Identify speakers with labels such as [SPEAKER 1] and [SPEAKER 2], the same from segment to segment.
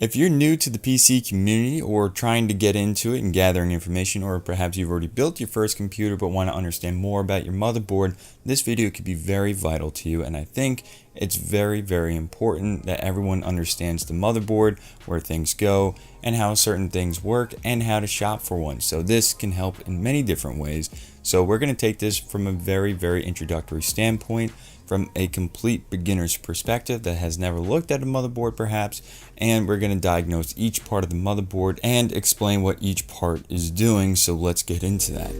[SPEAKER 1] If you're new to the PC community or trying to get into it and gathering information, or perhaps you've already built your first computer but want to understand more about your motherboard, this video could be very vital to you. And I think it's very important that everyone understands the motherboard, where things go, and how certain things work, and how to shop for one. So this can help in many different ways. So we're going to take this from a very introductory standpoint, from a complete beginner's perspective that has never looked at a motherboard perhaps, and we're going to diagnose each part of the motherboard and explain what each part is doing. So let's get into that.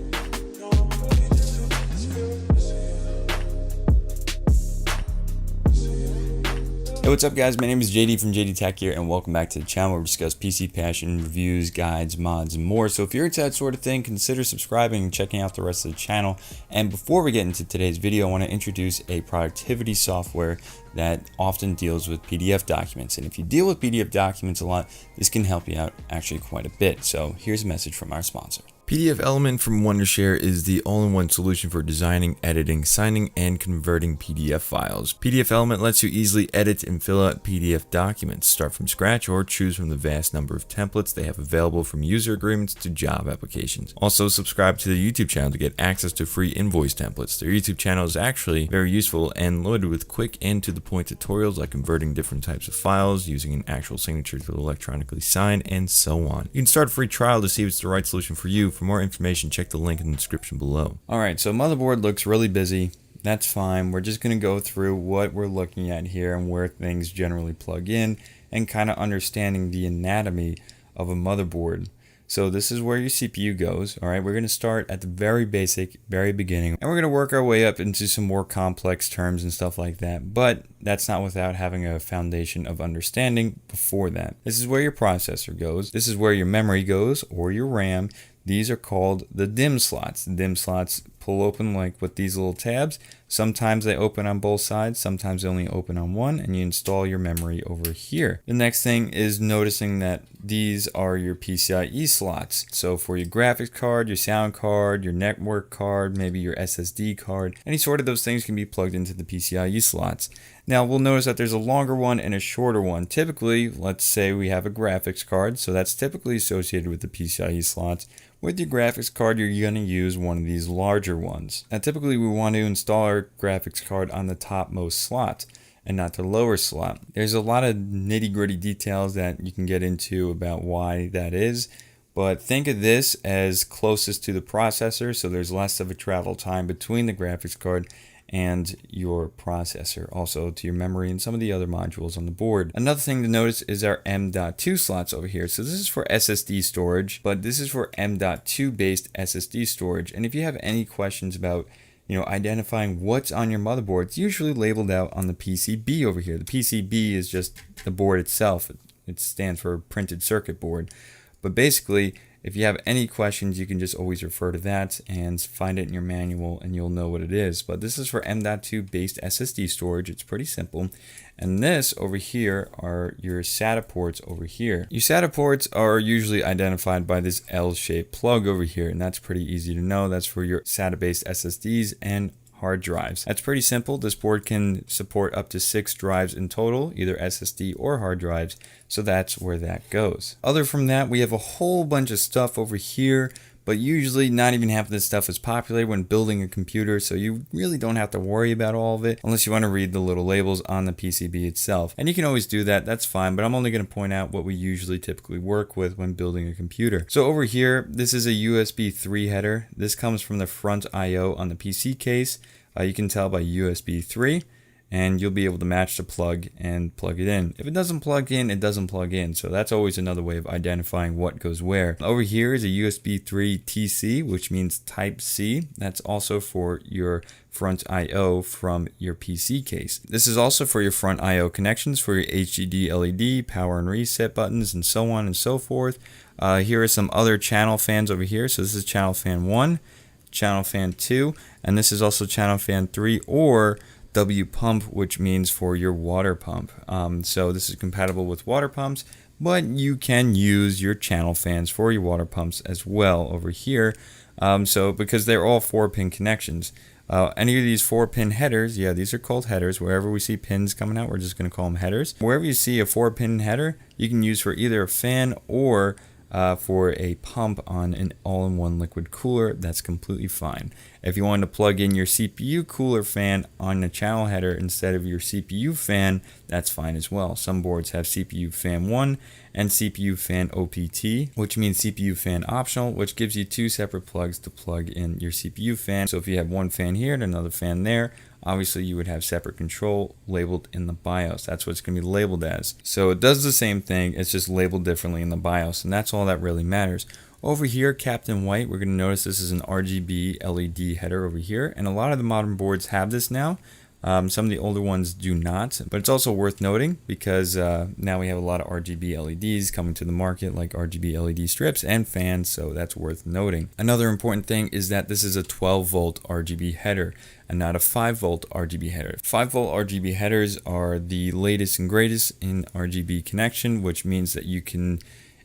[SPEAKER 1] Hey, what's up guys, my name is JD from JD Tech here, and welcome back to the channel where we discuss PC passion, reviews, guides, mods, and more. So if you're into that sort of thing, consider subscribing and checking out the rest of the channel. And before we get into today's video, I want to introduce a productivity software that often deals with PDF documents. And if you deal with PDF documents a lot, this can help you out actually quite a bit. So here's a message from our sponsor. PDF Element from Wondershare is the all-in-one solution for designing, editing, signing, and converting PDF files. PDF Element lets you easily edit and fill out PDF documents, start from scratch, or choose from the vast number of templates they have available, from user agreements to job applications. Also, subscribe to the YouTube channel to get access to free invoice templates. Their YouTube channel is actually very useful and loaded with quick and to-the-point tutorials like converting different types of files, using an actual signature to electronically sign, and so on. You can start a free trial to see if it's the right solution for you. For more information, check the link in the description below. Alright, so motherboard looks really busy. That's fine. We're just going to go through what we're looking at here and where things generally plug in, and kind of understanding the anatomy of a motherboard. So this is where your CPU goes. Alright, we're going to start at the very basic, very beginning, and we're going to work our way up into some more complex terms and stuff like that. But that's not without having a foundation of understanding before that. This is where your processor goes. This is where your memory goes, or your RAM. These are called the DIMM slots. The DIMM slots pull open like with these little tabs. Sometimes they open on both sides, sometimes they only open on one, and you install your memory over here. The next thing is noticing that these are your PCIe slots. So for your graphics card, your sound card, your network card, maybe your SSD card, any sort of those things can be plugged into the PCIe slots. Now we'll notice that there's a longer one and a shorter one. Typically, let's say we have a graphics card, so that's typically associated with the PCIe slots. With your graphics card, you're going to use one of these larger ones. Now typically we want to install our graphics card on the topmost slot and not the lower slot. There's a lot of nitty-gritty details that you can get into about why that is, but think of this as closest to the processor, so there's less of a travel time between the graphics card and your processor, also to your memory and some of the other modules on the board. Another thing to notice is our M.2 slots over here. So this is for SSD storage, but this is for M.2 based SSD storage. And if you have any questions about identifying what's on your motherboard, it's usually labeled out on the PCB over here. The PCB is just the board itself. It stands for printed circuit board. But basically, if you have any questions, you can just always refer to that and find it in your manual and you'll know what it is. But this is for M.2 based SSD storage. It's pretty simple. And this over here are your SATA ports over here. Your SATA ports are usually identified by this L-shaped plug over here, and that's pretty easy to know. That's for your SATA based SSDs and hard drives. That's pretty simple. This board can support up to 6 drives in total, either SSD or hard drives, so that's where that goes. Other from that, we have a whole bunch of stuff over here, but usually not even half of this stuff is populated when building a computer, so you really don't have to worry about all of it unless you want to read the little labels on the PCB itself. And you can always do that, that's fine, but I'm only going to point out what we usually typically work with when building a computer. So over here, this is a USB 3 header. This comes from the front I/O on the PC case. You can tell by USB 3, and you'll be able to match the plug and plug it in. If it doesn't plug in, it doesn't plug in. So that's always another way of identifying what goes where. Over here is a USB 3 TC, which means Type C. That's also for your front I/O from your PC case. This is also for your front I/O connections for your HDD LED, power and reset buttons, and so on and so forth. Here are some other channel fans over here. So this is channel fan 1. Channel fan 2, and this is also channel fan 3, or W pump, which means for your water pump. So this is compatible with water pumps, but you can use your channel fans for your water pumps as well over here. So because they're all 4-pin connections. Any of these 4-pin headers, yeah, these are called headers. Wherever we see pins coming out, we're just going to call them headers. Wherever you see a 4-pin header, you can use for either a fan or for a pump on an all-in-one liquid cooler. That's completely fine. If you wanted to plug in your CPU cooler fan on the channel header instead of your CPU fan, that's fine as well. Some boards have CPU fan 1 and CPU fan OPT, which means CPU fan optional, which gives you 2 separate plugs to plug in your CPU fan. So if you have one fan here and another fan there, obviously you would have separate control labeled in the BIOS. That's what it's going to be labeled as. So it does the same thing, it's just labeled differently in the BIOS, and that's all that really matters. Over here, Captain White, we're going to notice this is an RGB LED header over here, and a lot of the modern boards have this now. Some of the older ones do not, but it's also worth noting because now we have a lot of RGB LEDs coming to the market, like RGB LED strips and fans, so that's worth noting. Another important thing is that this is a 12-volt RGB header and not a 5-volt RGB header. 5-volt RGB headers are the latest and greatest in RGB connection, which means that you can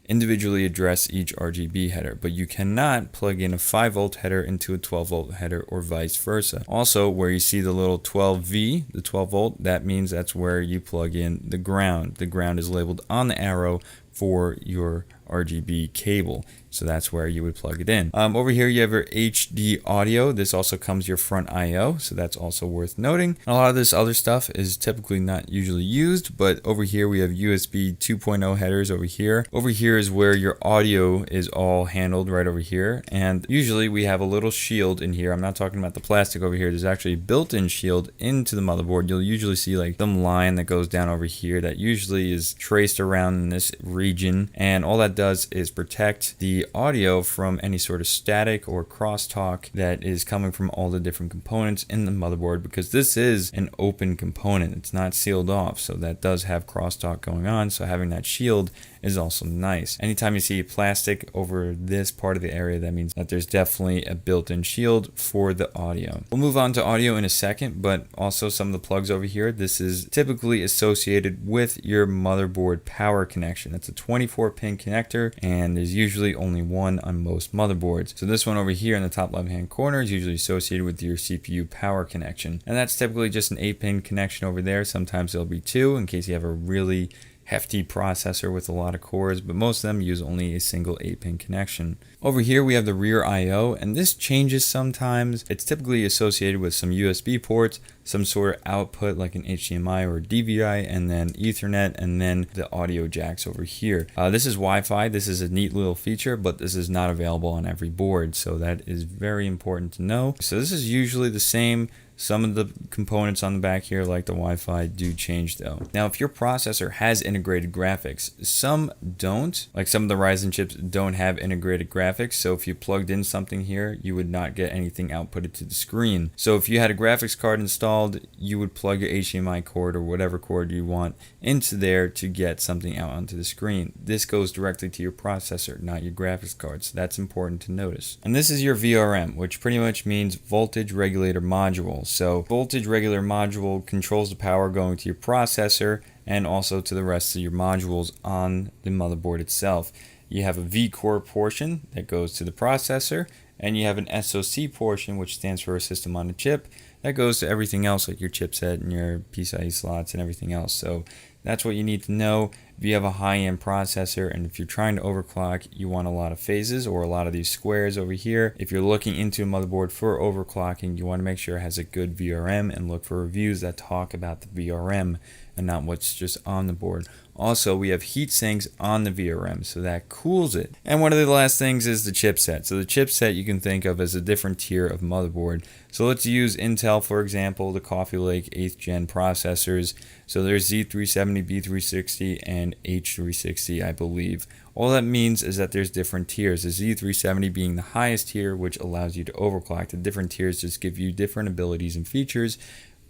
[SPEAKER 1] individually address each RGB header, but you cannot plug in a 5-volt header into a 12-volt header or vice versa. Also, where you see the little 12V, the 12-volt, that means that's where you plug in the ground. The ground is labeled on the arrow for your RGB cable, so that's where you would plug it in. Over here you have your HD audio. This also comes your front IO, so that's also worth noting. A lot of this other stuff is typically not usually used, but over here we have USB 2.0 headers over here. Over here is where your audio is all handled, right over here, and usually we have a little shield in here. I'm not talking about the plastic over here. There's actually a built-in shield into the motherboard. You'll usually see like some line that goes down over here that usually is traced around in this region, and all that does is protect the audio from any sort of static or crosstalk that is coming from all the different components in the motherboard, because this is an open component. It's not sealed off, so that does have crosstalk going on, so having that shield is also nice. Anytime you see plastic over this part of the area, that means that there's definitely a built-in shield for the audio. We'll move on to audio in a second, but also some of the plugs over here. This is typically associated with your motherboard power connection. It's a 24-pin connector, and there's usually only one on most motherboards. So this one over here in the top left-hand corner is usually associated with your CPU power connection, and that's typically just an 8-pin connection over there. Sometimes there'll be 2 in case you have a really hefty processor with a lot of cores, but most of them use only a single 8-pin connection. Over here we have the rear I/O, and this changes sometimes. It's typically associated with some USB ports, some sort of output like an HDMI or DVI, and then Ethernet, and then the audio jacks over here. This is Wi-Fi. This is a neat little feature, but this is not available on every board, so that is very important to know. So this is usually the same. Some of the components on the back here, like the Wi-Fi, do change though. Now, if your processor has integrated graphics, some don't. Like some of the Ryzen chips don't have integrated graphics, so if you plugged in something here, you would not get anything outputted to the screen. So if you had a graphics card installed, you would plug your HDMI cord or whatever cord you want into there to get something out onto the screen. This goes directly to your processor, not your graphics card, so that's important to notice. And this is your VRM, which pretty much means voltage regulator module. So voltage regulator module controls the power going to your processor and also to the rest of your modules on the motherboard itself. You have a V-core portion that goes to the processor, and you have an SoC portion, which stands for a system on a chip, that goes to everything else like your chipset and your PCIe slots and everything else. So that's what you need to know. If you have a high-end processor and if you're trying to overclock, you want a lot of phases or a lot of these squares over here. If you're looking into a motherboard for overclocking, you want to make sure it has a good VRM and look for reviews that talk about the VRM and not what's just on the board. Also, we have heat sinks on the VRM, so that cools it. And one of the last things is the chipset. So the chipset you can think of as a different tier of motherboard. So let's use Intel, for example, the Coffee Lake 8th gen processors. So there's Z370, B360, and H360, I believe. All that means is that there's different tiers. The Z370 being the highest tier, which allows you to overclock. The different tiers just give you different abilities and features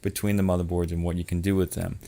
[SPEAKER 1] between the motherboards and what you can do with them.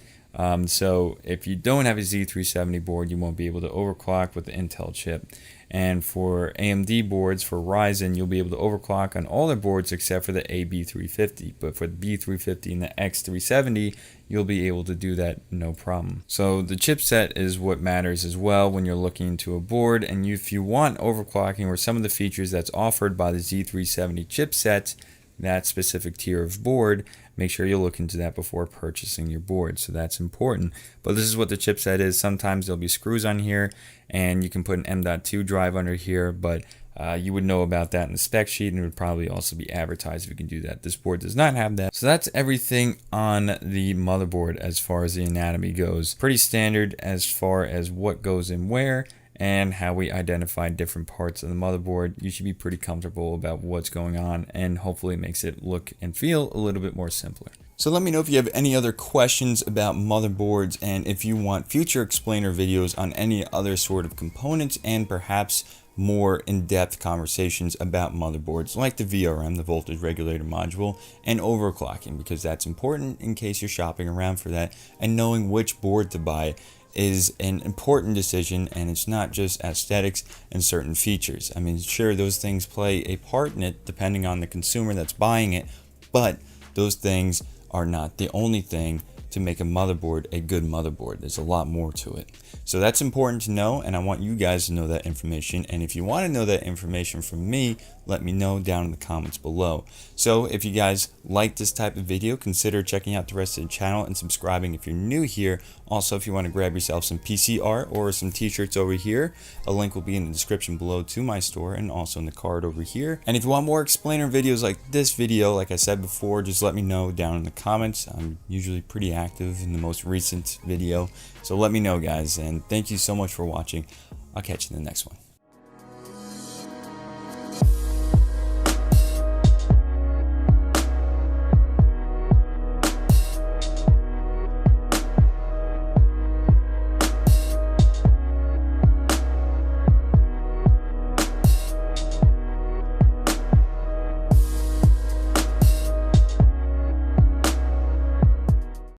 [SPEAKER 1] So if you don't have a Z370 board, you won't be able to overclock with the Intel chip. And for AMD boards, for Ryzen, you'll be able to overclock on all their boards except for the AB350. But for the B350 and the X370, you'll be able to do that no problem. So the chipset is what matters as well when you're looking into a board. And if you want overclocking or some of the features that's offered by the Z370 chipset, that specific tier of board, make sure you look into that before purchasing your board. So that's important. But this is what the chipset is. Sometimes there'll be screws on here, and you can put an M.2 drive under here, but you would know about that in the spec sheet, and it would probably also be advertised if you can do that. This board does not have that. So that's everything on the motherboard as far as the anatomy goes. Pretty standard as far as what goes in where and how we identify different parts of the motherboard. You should be pretty comfortable about what's going on, and hopefully it makes it look and feel a little bit more simpler. So let me know if you have any other questions about motherboards, and if you want future explainer videos on any other sort of components, and perhaps more in-depth conversations about motherboards like the VRM, the voltage regulator module, and overclocking, because that's important in case you're shopping around for that, and knowing which board to buy is an important decision, and it's not just aesthetics and certain features. I mean, sure, those things play a part in it depending on the consumer that's buying it, but those things are not the only thing to make a motherboard a good motherboard. There's a lot more to it. So that's important to know, and I want you guys to know that information. And if you want to know that information from me, let me know down in the comments below. So if you guys like this type of video, consider checking out the rest of the channel and subscribing if you're new here. Also, if you want to grab yourself some PC art or some t-shirts over here, a link will be in the description below to my store and also in the card over here. And if you want more explainer videos like this video, like I said before, just let me know down in the comments. I'm usually pretty active in the most recent video, so let me know, guys, and thank you so much for watching. I'll catch you in the next one.